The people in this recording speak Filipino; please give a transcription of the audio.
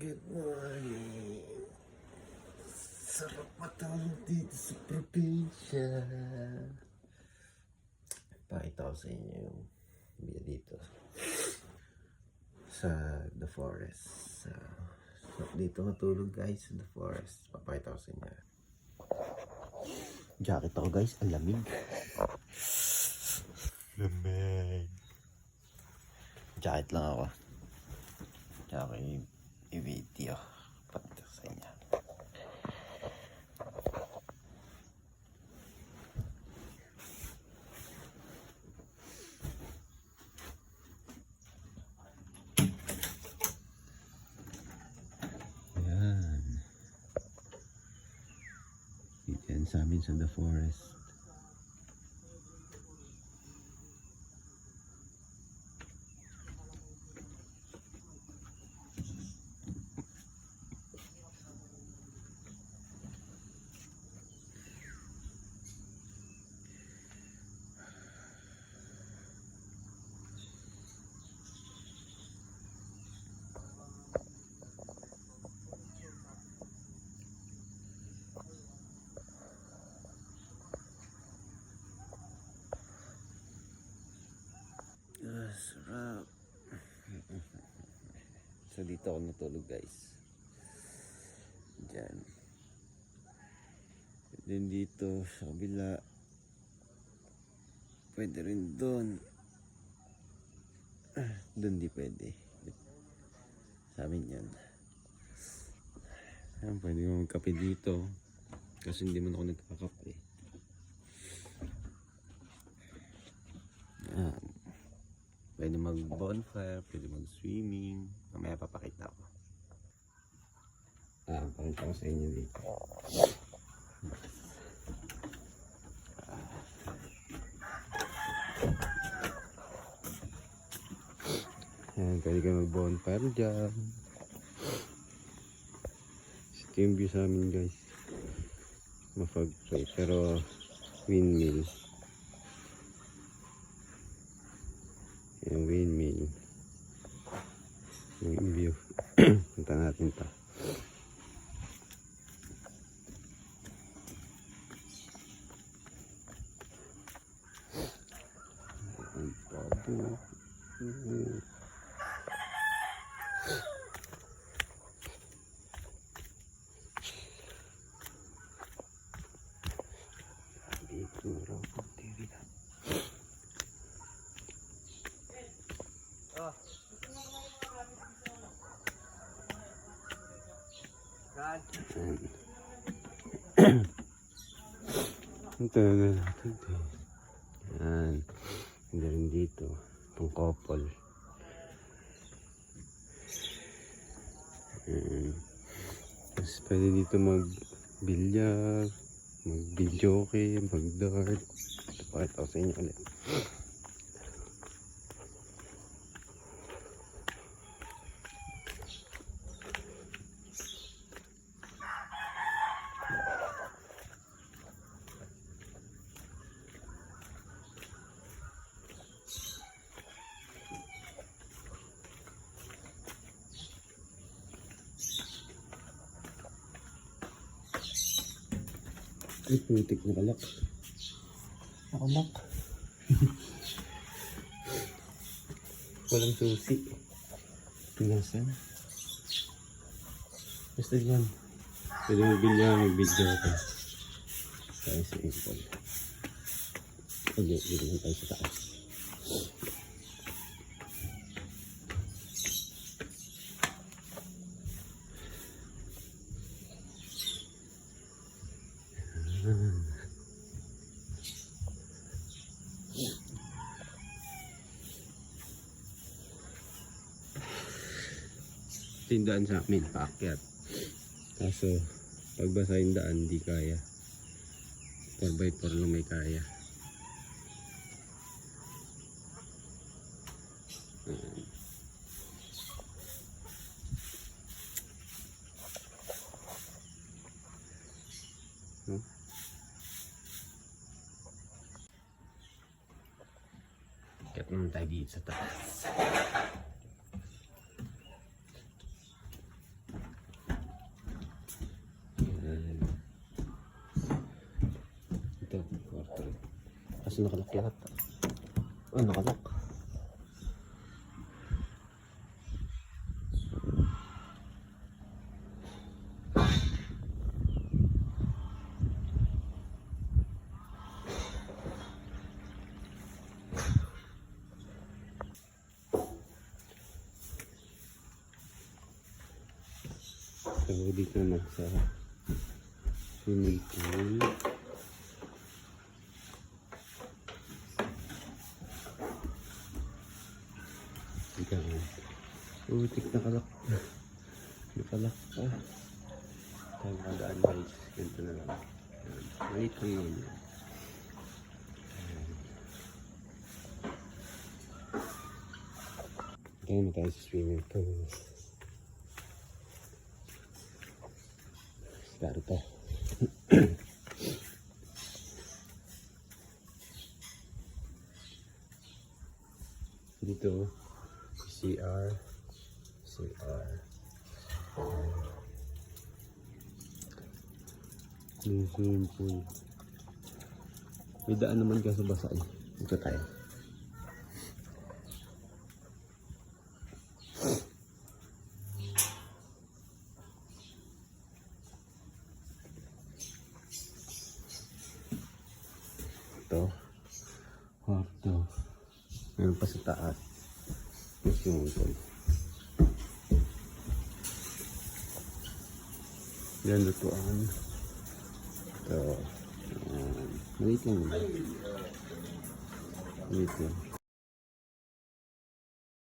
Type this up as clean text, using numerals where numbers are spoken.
Good morning. Sarap matulog dito sa probinsya. Pakita ko sa inyo yung view dito sa The Forest. So, dito matulog guys sa The Forest. Papakita ko sa inyo. Jacket ako guys, ang lamig. Lamig. Jacket lang ako. Tsaka i-video. Pakita ko sa inyo. Ayan. Yan sa amin sa The Forest. Sarap. So dito ako natulog guys. Diyan. Then dito sa kabila. Pwede rin doon. Doon di pwede. Sa amin yan. Ayan, pwede mo magkape dito. Kasi hindi man ako nagkakape. Ayan. Pwede mag-bonfire, pwede mag-swimming. Mamaya papakita ko. Pakita ko sa inyo dito. Ayan, pwede kayo mag-bonfire dyan. Ito yung view sa amin guys. Mafag-play, pero windmill. Yung windmill. Yung view. Punta natin pa. Ang pabo. Dito raw po TV na. Ito na natin ito. Yan. Hindi rin dito. Pang couple. Tapos pwede dito mag-bilyar, mag-videoke, mag-dart. Ito pakita ko sa inyo ulit. Ay, putik na kalak. Nakalak. Walang susi. Pinasan. Basta dyan. Pwede mag-bilya, mag-video ka. Tayo sa impol. Okay, dito na tayo sa taas. Ito yung daan sa amin, paakyat. Kaso, pagbasa yung daan, di kaya. 4x4 lang may kaya. Akyat naman tayo dito sa taas. Kaso nakalak yata. Ah, nakalak. So, dito naman sa swimming pool. Utik nakalak. Nakalak pa. Tayo makadaan guys. Ganito na lang. Ayan. Maliit lang naman yan. Tayo na tayo sa swimming pool. Start pa. Dito CR. Yung swimming pool. May daan naman kaso basa eh. Dito tayo. Ito. Ito. Meron pa sa taas. Yung swimming pool. Yan lutuan. Ito. Maliit lang. Maliit lang.